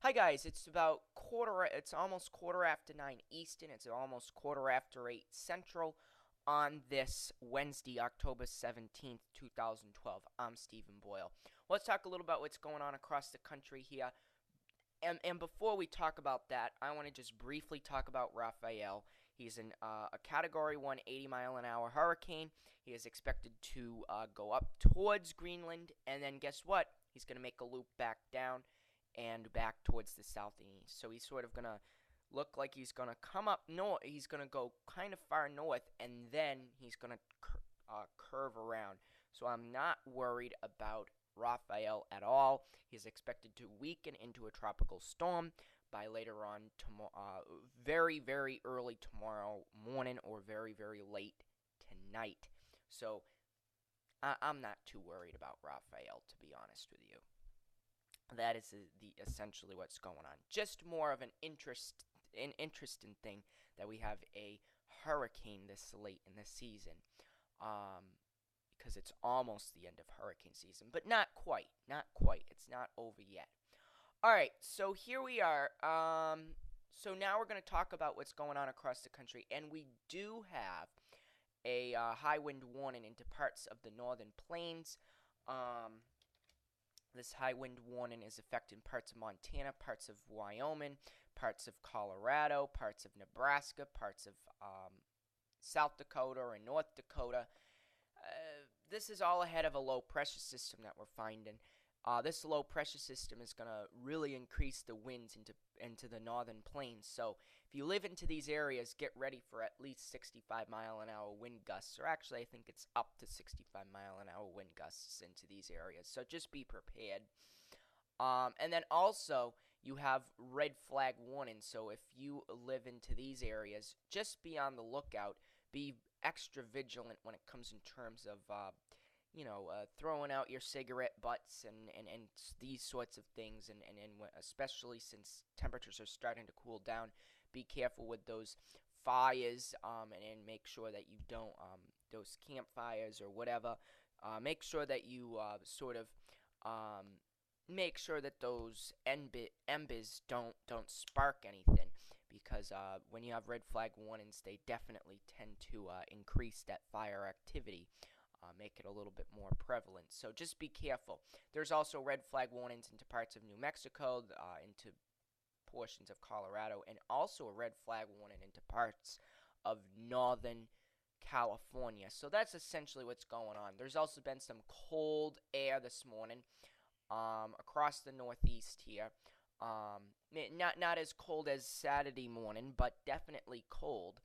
Hi guys, it's almost quarter after 9 Eastern, it's almost quarter after 8 Central on this Wednesday, October 17th, 2012. I'm Stephen Boyle. Let's talk a little about what's going on across the country here. And before we talk about that, I want to just briefly talk about Raphael. He's a Category 1 80-mile-an-hour hurricane. He is expected to go up towards Greenland, and then guess what? He's going to make a loop back down and back towards the south and east. So he's sort of going to look like he's going to come up north. He's going to go kind of far north, and then he's going to curve around. So I'm not worried about Raphael at all. He's expected to weaken into a tropical storm by later on very, very early tomorrow morning or very, very late tonight. So I'm not too worried about Raphael, to be honest with you. That is the essentially what's going on. Just more of an interesting thing that we have a hurricane this late in the season. Um, because it's almost the end of hurricane season, but not quite. Not quite. It's not over yet. All right, so here we are. So now we're going to talk about what's going on across the country, and we do have a high wind warning into parts of the northern plains. This high wind warning is affecting parts of Montana, parts of Wyoming, parts of Colorado, parts of Nebraska, parts of South Dakota and North Dakota. This is all ahead of a low pressure system that we're finding. This low pressure system is going to really increase the winds into the northern plains. So if you live into these areas, get ready for at least 65-mile-an-hour wind gusts. Or actually, I think it's up to 65-mile-an-hour wind gusts into these areas. So just be prepared. And then also, you have red flag warnings. So if you live into these areas, just be on the lookout. Be extra vigilant when it comes in terms of throwing out your cigarette butts and these sorts of things, and especially since temperatures are starting to cool down, be careful with those fires, and make sure that you don't, those campfires or whatever, make sure that you make sure that those embers don't spark anything, because when you have red flag warnings, they definitely tend to increase that fire activity, make it a little bit more prevalent. So just be careful. There's also red flag warnings into parts of New Mexico, into portions of Colorado, and also a red flag warning into parts of northern California. So that's essentially what's going on. There's also been some cold air this morning across the Northeast here. Not as cold as Saturday morning, but definitely cold.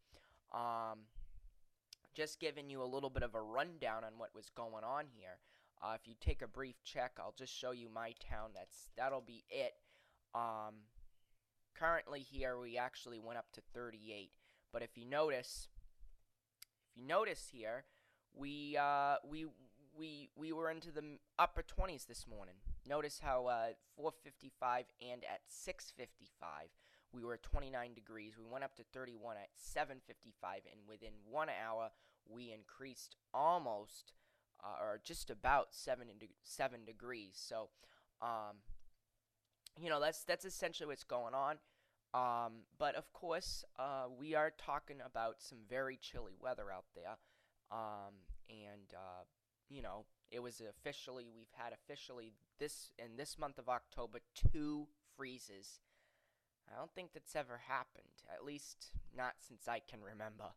Just giving you a little bit of a rundown on what was going on here. If you take a brief check, I'll just show you my town. That'll be it. Currently here, we actually went up to 38. But if you notice here, we were into the upper 20s this morning. Notice how 4:55 and at 6:55 we were 29 degrees. We went up to 31 at 7:55, and within 1 hour we increased almost or just about 7 degrees. So that's essentially what's going on. But of course, we are talking about some very chilly weather out there. And we've had officially this month of October 2 freezes. I don't think that's ever happened, at least not since I can remember,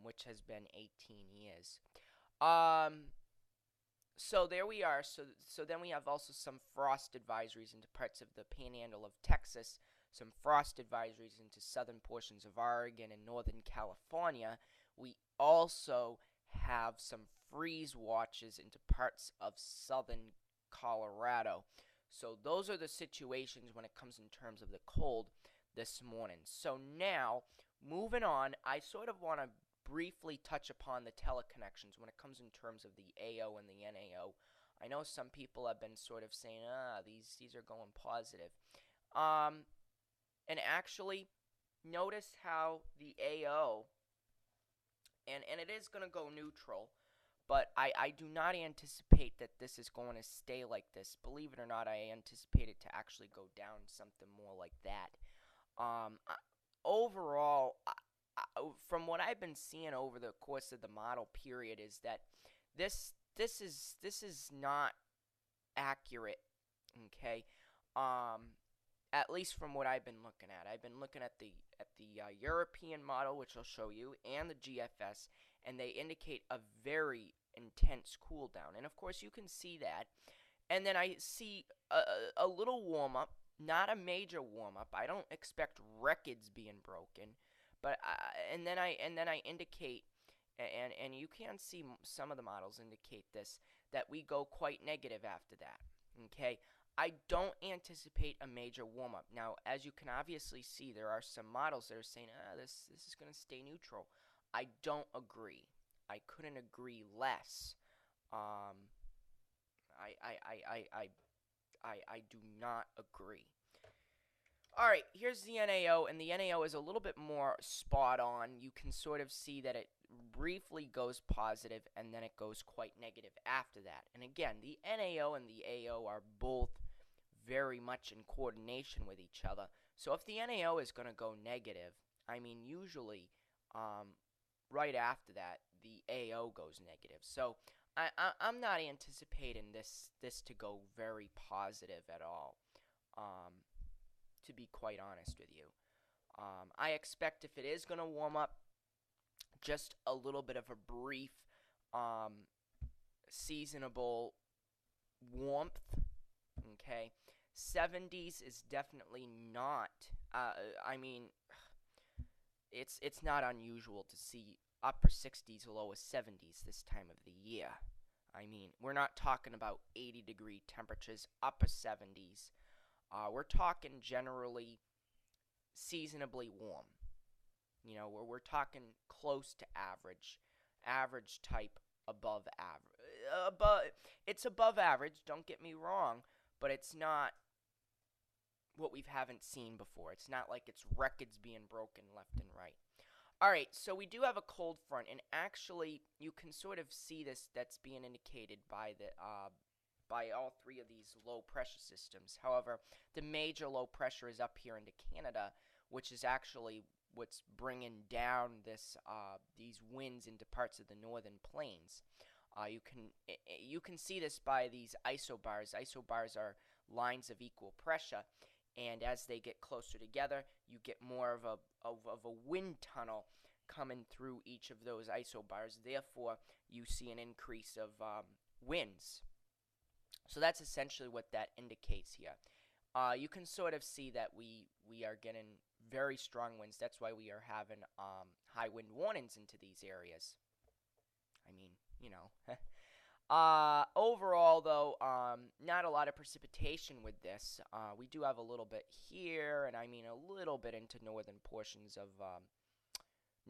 which has been 18 years. So there we are. So then we have also some frost advisories into parts of the panhandle of Texas, some frost advisories into southern portions of Oregon and northern California. We also have some freeze watches into parts of southern Colorado. So those are the situations when it comes in terms of the cold this morning. So now, moving on, I sort of want to briefly touch upon the teleconnections when it comes in terms of the AO and the NAO. I know some people have been sort of saying, these are going positive. And actually, notice how the AO, and it is going to go neutral, but I do not anticipate that this is going to stay like this. Believe it or not, I anticipate it to actually go down something more like that. Overall, from what I've been seeing over the course of the model period, is that this is not accurate. Okay, at least from what I've been looking at. I've been looking at the European model, which I'll show you, and the GFS, and they indicate a very intense cool down. And of course, you can see that. And then I see a little warm up, not a major warm up. I don't expect records being broken, but and then I indicate, and you can see some of the models indicate this, that we go quite negative after that. Okay, I don't anticipate a major warm up. Now, as you can obviously see, there are some models that are saying, this is going to stay neutral. I don't agree. I couldn't agree less. Um, I do not agree. Alright, here's the NAO, and the NAO is a little bit more spot on. You can sort of see that it briefly goes positive, and then it goes quite negative after that. And again, the NAO and the AO are both very much in coordination with each other. So if the NAO is going to go negative, I mean, usually, right after that, the AO goes negative. So I'm not anticipating this to go very positive at all. To be quite honest with you. I expect if it is going to warm up, just a little bit of a brief seasonable warmth. Okay, 70s is definitely not. I mean, it's not unusual to see upper 60s, lower 70s this time of the year. I mean, we're not talking about 80-degree temperatures, upper 70s. We're talking generally seasonably warm. You know, we're talking close to average type, above average. It's above average. Don't get me wrong, but it's not what we haven't seen before. It's not like it's records being broken left and right. All right, so we do have a cold front, and actually, you can sort of see this. That's being indicated by the by all three of these low pressure systems. However, the major low pressure is up here into Canada, which is actually what's bringing down these winds into parts of the northern plains. You can see this by these isobars. Isobars are lines of equal pressure, and as they get closer together, you get more of a wind tunnel coming through each of those isobars. Therefore, you see an increase of winds. So that's essentially what that indicates here. You can sort of see that we are getting very strong winds. That's why we are having high wind warnings into these areas. I mean, you know. Overall, though, not a lot of precipitation with this. We do have a little bit here, and I mean a little bit into northern portions of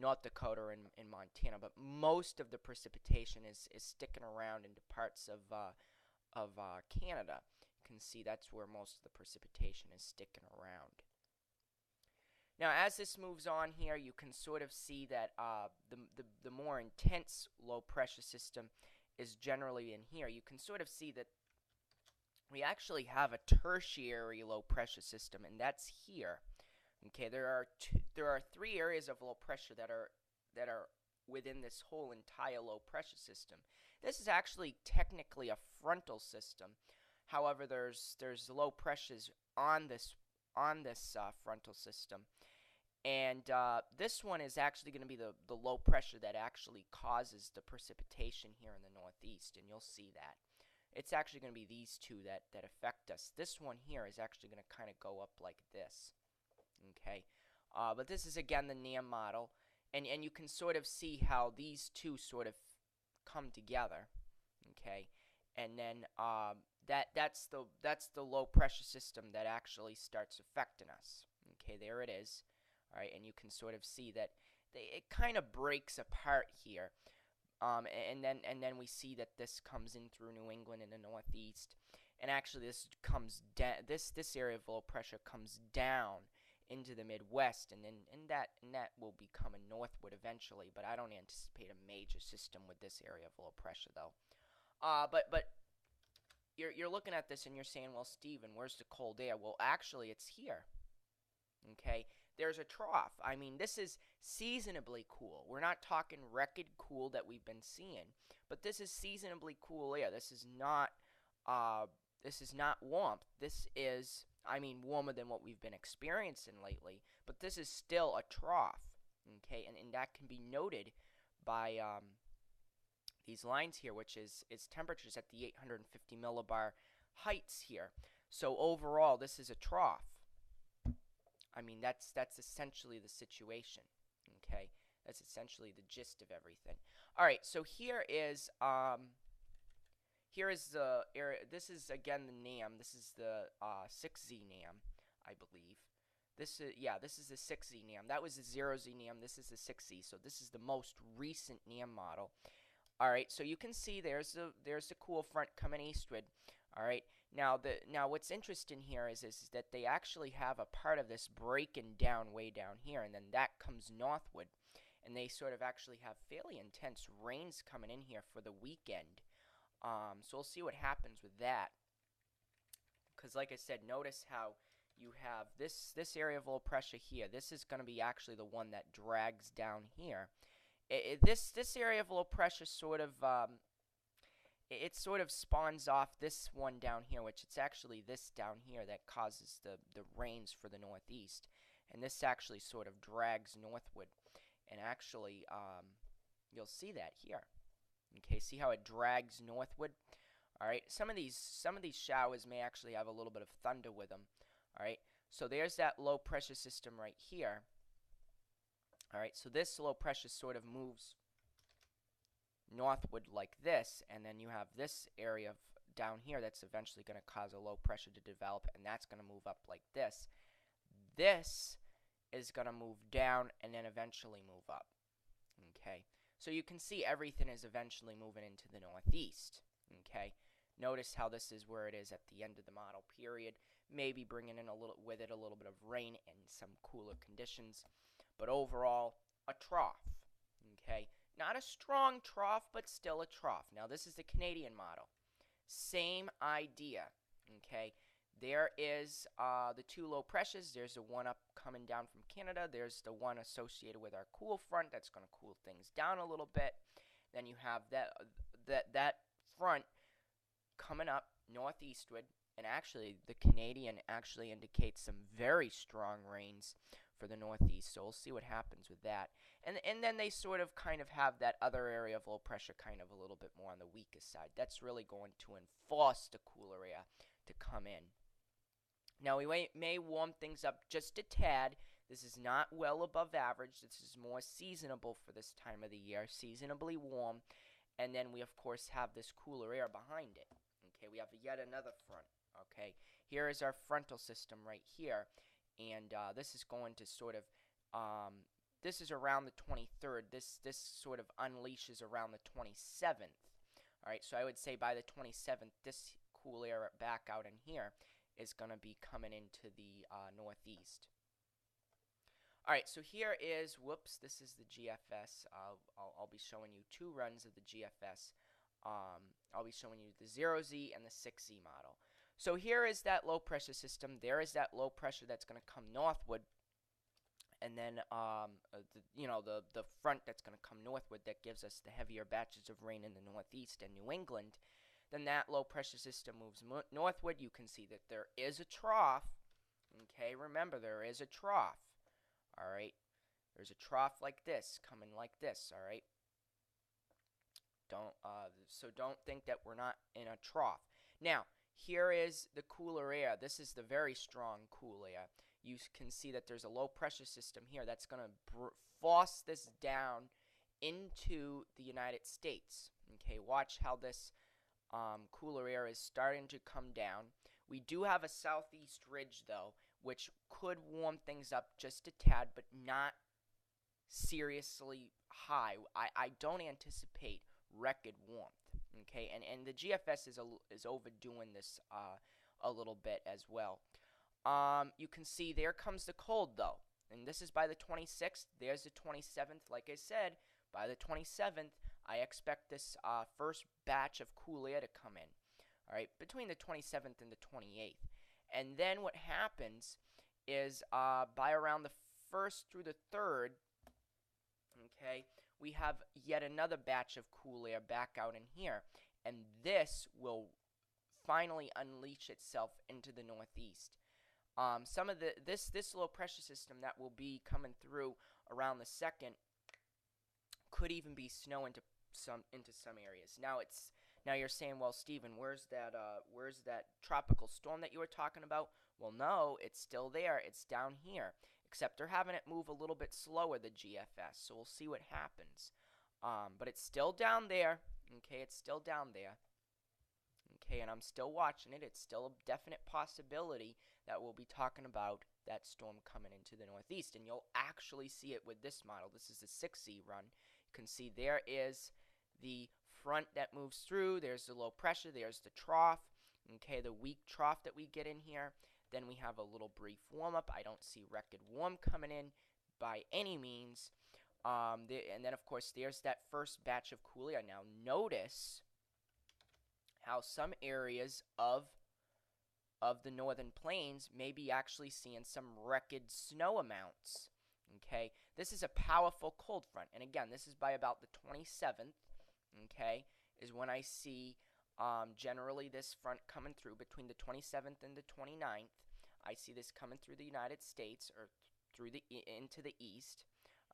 North Dakota and Montana, but most of the precipitation is sticking around into parts of Canada. You can see that's where most of the precipitation is sticking around. Now, as this moves on here, you can sort of see that the more intense low pressure system is generally in here. You can sort of see that we actually have a tertiary low pressure system, and that's here. Okay, there are three areas of low pressure that are within this whole entire low pressure system. This is actually technically a frontal system. However, there's low pressures on this frontal system, and this one is actually going to be the low pressure that actually causes the precipitation here in the northeast, and you'll see that. It's actually going to be these two that affect us. This one here is actually going to kind of go up like this. Okay, but this is again the NAM model, and you can sort of see how these two sort of come together. Okay, and then that's the low pressure system that actually starts affecting us. Okay, there it is. All right, and you can sort of see that it kind of breaks apart here. And then we see that this comes in through New England in the northeast, and actually this comes down. This area of low pressure comes down into the Midwest, and that will be coming northward eventually. But I don't anticipate a major system with this area of low pressure though. But you're looking at this and you're saying, well, Steven, where's the cold air? Well, actually, it's here. Okay, there's a trough. I mean, this is seasonably cool. We're not talking record cool that we've been seeing, but this is seasonably cool air. This is not warmth. This is, I mean, warmer than what we've been experiencing lately, but this is still a trough. Okay, and that can be noted by these lines here, which is temperatures at the 850 millibar heights here. So overall, this is a trough. I mean, that's essentially the situation. Okay, that's essentially the gist of everything. All right, so here is the area. This is again the NAM. This is the 6Z NAM, I believe. This is the 6Z NAM. That was the 0Z NAM. This is the 6Z. So this is the most recent NAM model. All right, so you can see there's the cool front coming eastward. All right, now what's interesting here is that they actually have a part of this breaking down way down here, and then that comes northward, and they sort of actually have fairly intense rains coming in here for the weekend. So we'll see what happens with that. Because like I said, notice how you have this area of low pressure here. This is going to be actually the one that drags down here. This area of low pressure sort of it sort of spawns off this one down here, which it's actually this down here that causes the rains for the northeast, and this actually sort of drags northward, and actually you'll see that here. Okay, see how it drags northward? All right, some of these showers may actually have a little bit of thunder with them. All right, so there's that low pressure system right here. All right, so this low pressure sort of moves northward like this, and then you have this area down here that's eventually going to cause a low pressure to develop, and that's going to move up like this. This is going to move down and then eventually move up. Okay, so you can see everything is eventually moving into the northeast. Okay, notice how this is where it is at the end of the model period, maybe bringing in a little bit of rain and some cooler conditions. But overall, a trough, okay? Not a strong trough, but still a trough. Now, this is the Canadian model. Same idea, okay? There is the two low pressures. There's the one up coming down from Canada. There's the one associated with our cool front that's going to cool things down a little bit. Then you have that front coming up northeastward. And actually, the Canadian actually indicates some very strong rains for the northeast, so we'll see what happens with that. And then they sort of kind of have that other area of low pressure kind of a little bit more on the weakest side. That's really going to enforce the cooler air to come in. Now, we may warm things up just a tad. This is not well above average. This is more seasonable for this time of the year, seasonably warm. And then we, of course, have this cooler air behind it. Okay, we have yet another front. Okay, here is our frontal system right here. And this is going to sort of, this is around the 23rd. This sort of unleashes around the 27th. All right, so I would say by the 27th, this cool air back out in here is going to be coming into the northeast. All right, so here is, whoops, this is the GFS. I'll be showing you two runs of the GFS. I'll be showing you the 0Z and the 6Z model. So here is that low pressure system. There is that low pressure that's going to come northward, and then the front that's going to come northward that gives us the heavier batches of rain in the northeast and New England. Then that low pressure system moves northward. You can see that there is a trough. Okay, remember there is a trough. All right, there's a trough like this coming like this. All right. Don't think that we're not in a trough. Now, here is the cooler air. This is the very strong cool air. You can see that there's a low pressure system here that's going to force this down into the United States. Okay, watch how this cooler air is starting to come down. We do have a southeast ridge, though, which could warm things up just a tad, but not seriously high. I don't anticipate record warmth. Okay, and the GFS is overdoing this a little bit as well. You can see there comes the cold though. And this is by the 26th. There's the 27th. Like I said, by the 27th, I expect this first batch of cool air to come in. All right, between the 27th and the 28th. And then what happens is by around the 1st through the 3rd, okay, we have yet another batch of cool air back out in here. And this will finally unleash itself into the northeast. Some of this low pressure system that will be coming through around the 2nd could even be snow into some areas. Now you're saying, well, Stephen, where's that tropical storm that you were talking about? Well, no, it's still there. It's down here, except they're having it move a little bit slower, the GFS. So we'll see what happens. But it's still down there. Okay, it's still down there. Okay, and I'm still watching it. It's still a definite possibility that we'll be talking about that storm coming into the northeast. And you'll actually see it with this model. This is the 6Z run. You can see there is the front that moves through. There's the low pressure. There's the trough. Okay, the weak trough that we get in here. Then we have a little brief warm-up. I don't see record warm coming in by any means. And then, of course, there's that first batch of cool air. Now, notice how some areas of the northern plains may be actually seeing some record snow amounts. Okay, this is a powerful cold front, and again, this is by about the 27th. Okay, is when I see generally this front coming through between the 27th and the 29th. I see this coming through the United States or through into the east.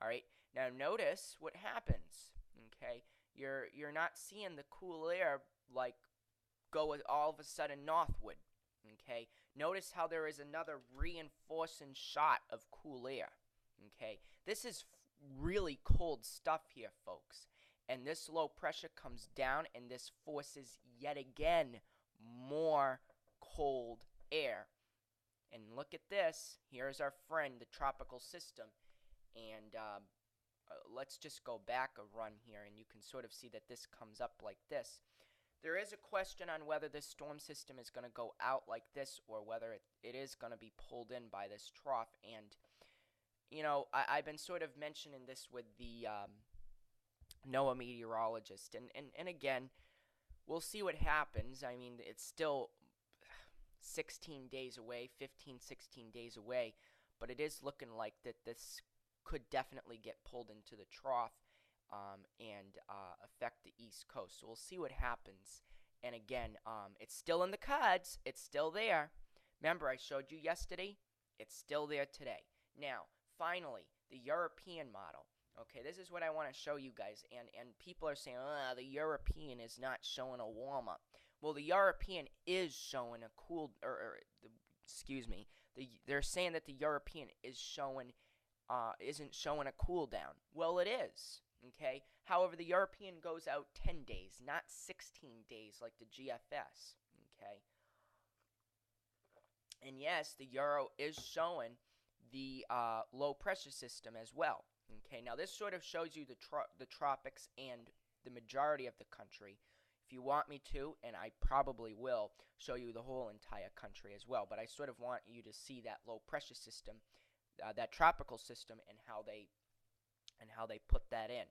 All right, now notice what happens. Okay, you're not seeing the cool air like go all of a sudden northward. Okay, notice how there is another reinforcing shot of cool air. Okay, this is really cold stuff here, folks. And this low pressure comes down and this forces yet again more cold air. And look at this. Here's our friend, the tropical system. And let's just go back a run here, and you can sort of see that this comes up like this. There is a question on whether this storm system is going to go out like this or whether it is going to be pulled in by this trough. And, you know, I've been sort of mentioning this with the NOAA meteorologist. And again, we'll see what happens. I mean, it's still 16 days away, 15, 16 days away. But it is looking like that this could definitely get pulled into the trough and affect the East Coast. So we'll see what happens. And again, it's still in the cards. It's still there. Remember, I showed you yesterday. It's still there today. Now, finally, the European model. Okay, this is what I want to show you guys. And people are saying, the European is not showing a warm-up. Well, the European is showing a cool, excuse me. They're saying that the European is showing, isn't showing a cool down. Well, it is. Okay. However, the European goes out 10 days, not 16 days like the GFS. Okay. And yes, the Euro is showing the low pressure system as well. Okay. Now, this sort of shows you the tropics and the majority of the country. If you want me to, and I probably will, show you the whole entire country as well. But I sort of want you to see that low pressure system, that tropical system, and how they put that in.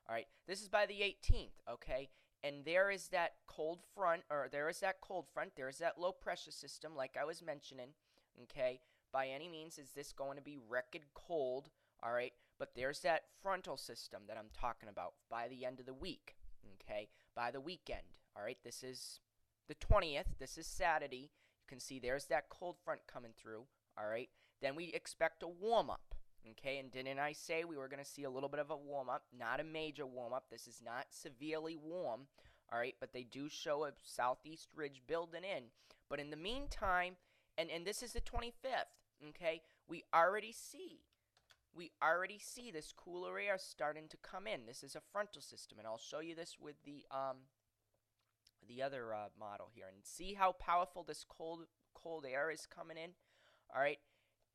All right, this is by the 18th, okay? And there is that cold front, there is that low pressure system, like I was mentioning, okay? By any means is this going to be record cold, all right? But there's that frontal system that I'm talking about by the end of the week, okay? By the weekend, all right? This is the 20th. This is Saturday. You can see there's that cold front coming through, all right? Then we expect a warm-up, okay? And didn't I say we were going to see a little bit of a warm-up? Not a major warm-up. This is not severely warm, all right? But they do show a southeast ridge building in. But in the meantime, and this is the 25th, okay? We already see this cooler air starting to come in. This is a frontal system, and I'll show you this with the other model here, and see how powerful this cold air is coming in. All right,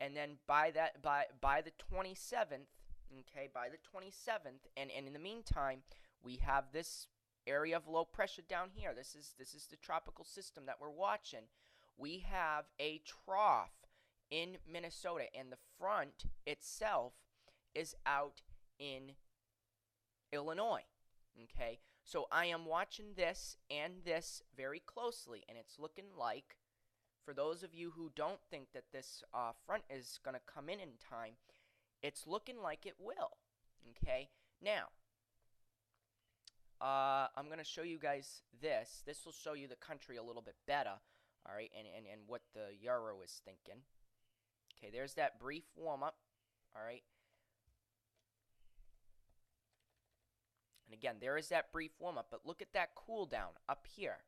and then by the 27th, okay, by the 27th, and in the meantime, we have this area of low pressure down here. This is the tropical system that we're watching. We have a trough in Minnesota, and the front itself is out in Illinois. Okay, so I am watching this and this very closely, and it's looking like, for those of you who don't think that this front is going to come in time, it's looking like it will. Okay, now I'm going to show you guys this. This will show you the country a little bit better, all right, and what the Euro is thinking. Okay, there's that brief warm-up, all right. And again, there is that brief warm-up, but look at that cool down up here.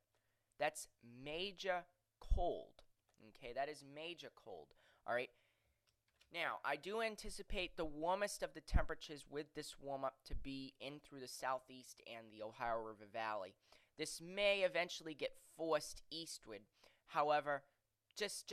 That's major cold, okay, that is major cold, all right. Now, I do anticipate the warmest of the temperatures with this warm-up to be in through the southeast and the Ohio River Valley. This may eventually get forced eastward. However, just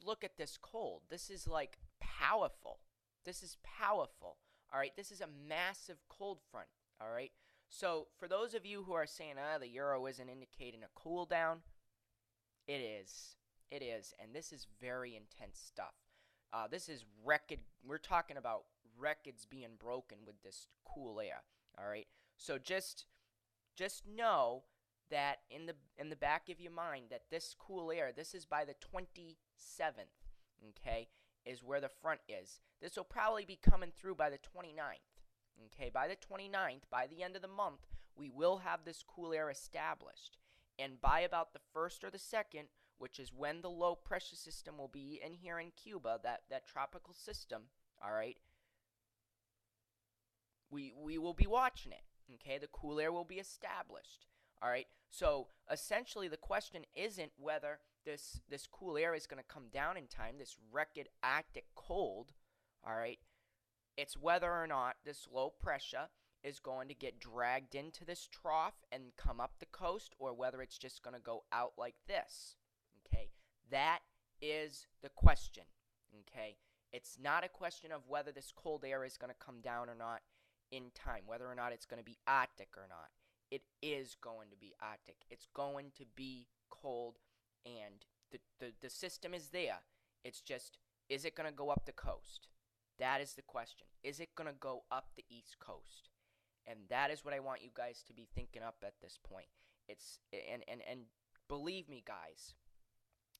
look at this cold. This is like powerful. This is powerful. All right, this is a massive cold front. All right. So, for those of you who are saying, the Euro isn't indicating a cool down, it is. It is, and this is very intense stuff. This is record. We're talking about records being broken with this cool air. All right. So just know that in the back of your mind that this cool air, this is by the 27th. Okay, is where the front is. This will probably be coming through by the 29th. Okay, by the 29th, by the end of the month, we will have this cool air established, and by about the 1st or the 2nd, which is when the low pressure system will be in here in Cuba, that tropical system, all right, we will be watching it, okay? The cool air will be established, all right? So, essentially, the question isn't whether this cool air is going to come down in time, this record Arctic cold, all right? It's whether or not this low pressure is going to get dragged into this trough and come up the coast, or whether it's just going to go out like this. Okay, that is the question. Okay, it's not a question of whether this cold air is going to come down or not in time, whether or not it's going to be Arctic or not. It is going to be Arctic. It's going to be cold, and the system is there. It's just, is it going to go up the coast? That is the question. Is it going to go up the East Coast? And that is what I want you guys to be thinking up at this point. It's and believe me, guys,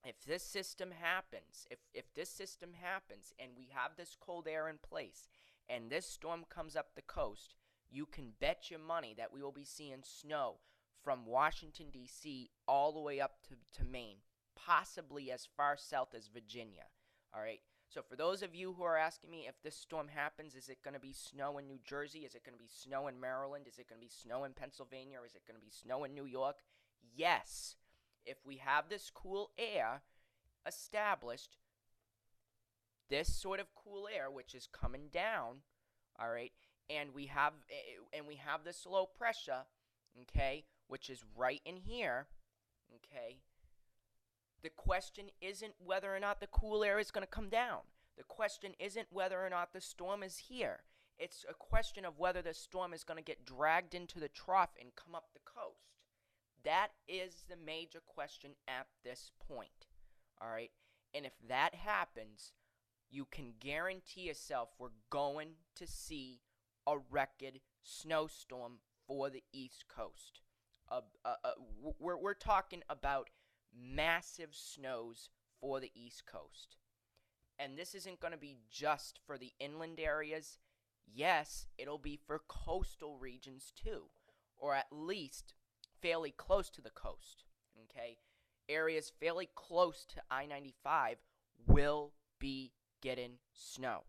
if this system happens, if this system happens and we have this cold air in place and this storm comes up the coast, you can bet your money that we will be seeing snow from Washington, D.C. all the way up to Maine, possibly as far south as Virginia. All right? So for those of you who are asking me if this storm happens, is it going to be snow in New Jersey? Is it going to be snow in Maryland? Is it going to be snow in Pennsylvania? Or is it going to be snow in New York? Yes. If we have this cool air established, this sort of cool air, which is coming down, all right, and we have this low pressure, okay, which is right in here, okay. The question isn't whether or not the cool air is going to come down. The question isn't whether or not the storm is here. It's a question of whether the storm is going to get dragged into the trough and come up the coast. That is the major question at this point. All right? And if that happens, you can guarantee yourself we're going to see a record snowstorm for the East Coast. We're talking about massive snows for the East Coast. And this isn't going to be just for the inland areas. Yes, it'll be for coastal regions too, or at least fairly close to the coast. Okay? Areas fairly close to I-95 will be getting snow.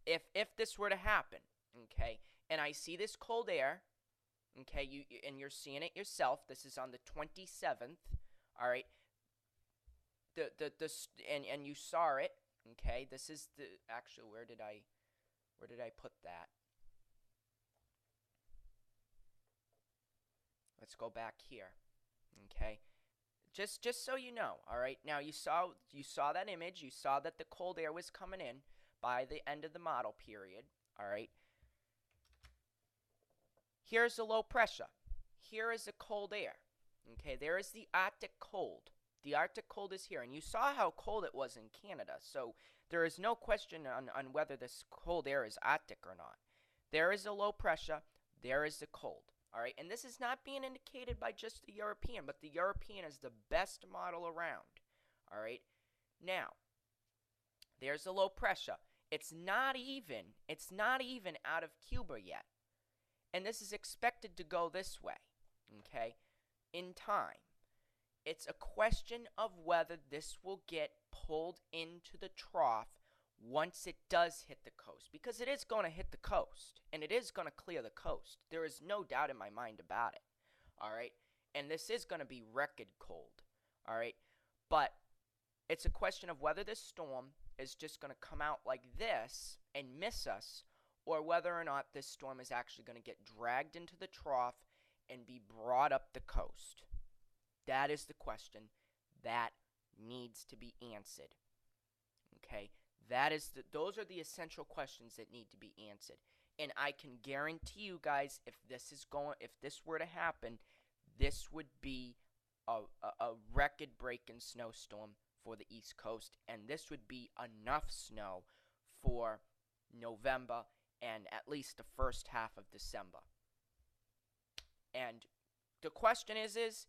If this were to happen, okay, and I see this cold air, okay, and you're seeing it yourself. This is on the 27th, all right. And you saw it, okay. This is the actually where did I put that? Let's go back here, okay. Just so you know, all right. Now you saw that image. You saw that the cold air was coming in by the end of the model period, all right. Here's the low pressure. Here is the cold air. Okay, there is the Arctic cold. The Arctic cold is here, and you saw how cold it was in Canada, so there is no question on whether this cold air is Arctic or not. There is a low pressure, there is the cold. All right, and this is not being indicated by just the European, but the European is the best model around. All right, now there's a low pressure. It's not even out of Cuba yet, and this is expected to go this way. Okay, in time. It's a question of whether this will get pulled into the trough once it does hit the coast, because it is going to hit the coast, and it is going to clear the coast. There is no doubt in my mind about it. All right, and this is going to be record cold. All right, but it's a question of whether this storm is just going to come out like this and miss us, or whether or not this storm is actually going to get dragged into the trough and be brought up the coast. That is the question that needs to be answered. Okay, those are the essential questions that need to be answered. And I can guarantee you guys, if this were to happen, this would be a record-breaking snowstorm for the East Coast, and this would be enough snow for November and at least the first half of December. And the question is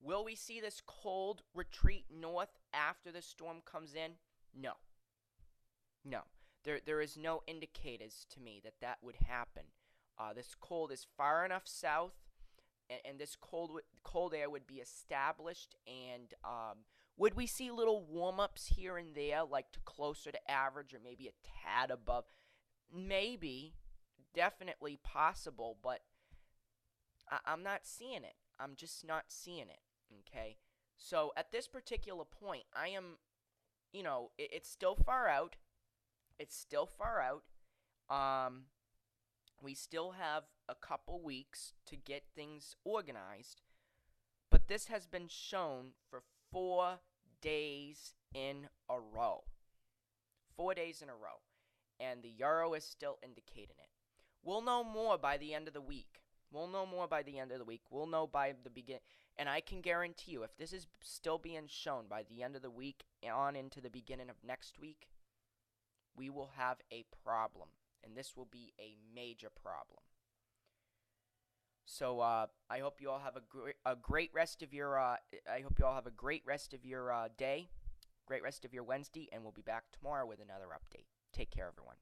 will we see this cold retreat north after the storm comes in? No. There is no indicators to me that would happen. This cold is far enough south, and this cold air would be established. And would we see little warm-ups here and there, like to closer to average or maybe a tad above? Maybe, definitely possible, but I'm not seeing it. I'm just not seeing it. Okay, so at this particular point, I am, it's still far out. It's still far out. We still have a couple weeks to get things organized, but this has been shown for 4 days in a row. 4 days in a row, and the Euro is still indicating it. We'll know more by the end of the week. We'll know by the beginning. And I can guarantee you, if this is still being shown by the end of the week on into the beginning of next week, we will have a problem. And this will be a major problem. So I hope you all have a great rest of your day, great rest of your Wednesday, and we'll be back tomorrow with another update. Take care, everyone.